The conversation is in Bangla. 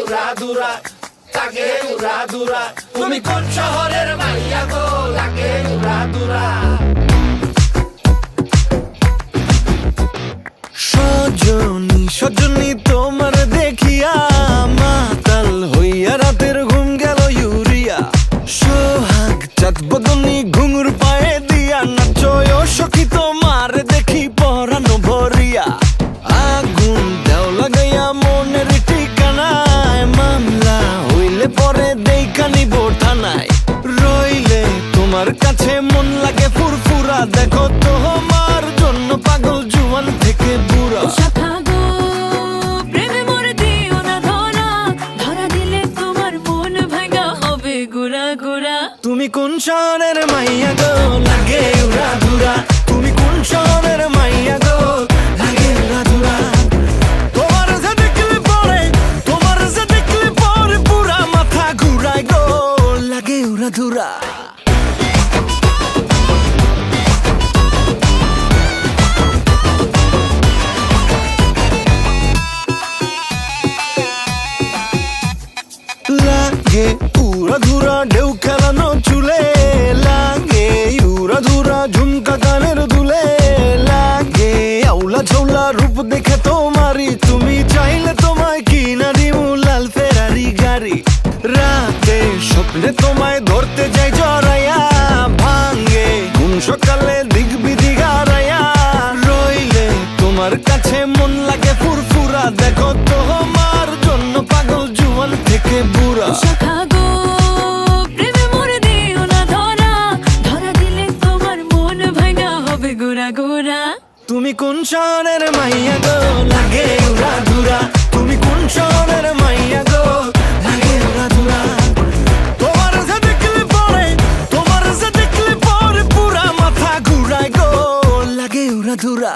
উড়াধুরা, লাগে উড়াধুরা। তুমি কোন শহরের মাইয়া গো, লাগে উড়াধুরা। সজনী সজনী তোমার দেখিয়া মাতাল হইয়া রাতের ঘুম গেল ইউরিয়া। সোহাগ চাঁদ বদনী ঘুঙুর পায়ে দিয়া নাচয় সখী তোমার দেখি পরানো ভরিয়া। আগুন দেও লাগাইয়া মনের ঠিকানায়, মামলা হইলে পরে দেইখা নিব থানায়। রইলে তোমার কাছে মন লাগে ফুরফুরা, দেখো তোমার জন্য পাগল জুয়ান থেকে বুড়া। শাখা গো প্রেমে মরে দিও না ধরা, ধরা দিলে তোমার মন ভাঙা হবে গুড়া গুড়া। তুমি কোন শহরের মাইয়া গো, লাগে উড়াধুরা। তুমি কোন শহরের মাইয়া গো, লাগে উড়াধুরা। তোমার যে দেখলে পরে, তোমার যে দেখলে পরে পুরা মাথা ঘুরায় গো, লাগে উড়াধুরা। লাগে উড়াধুরা ঢেউ খেলানো চুলে, লাগে উড়াধুরা ঝুমকা কানের দুলে, লাগে আউলা ঝৌলা রূপ দেখে তোমারই, তুমি চাইলে তোমায় কিনা দিমু লাল ফেরারি গাড়ি। রাতে স্বপ্নে তোমায় ধরতে যাই জড়াইয়া, ভাঙ্গে কোন সকালে দিক বিধি গারাইয়া। রইলে তোমার কাছে মন লাগে ফুরফুরা, দেখো তোমার জন্য পাগল জুয়ান থেকে বুড়া। শাখা গো প্রেমে মরে দিও না ধরা, ধরা দিলে তোমার মন ভাঙা হবে গুড়া গুড়া। তুমি কোন শহরের মাইয়া গো, লাগে উড়াধুরা। তুমি কোন শহরের মাইয়া গো, লাগে উড়াধুরা। তোমার যে দেখলে পরে, তোমার যে দেখলে পরে পুরা মাথা ঘুরায় গো, লাগে উড়াধুরা।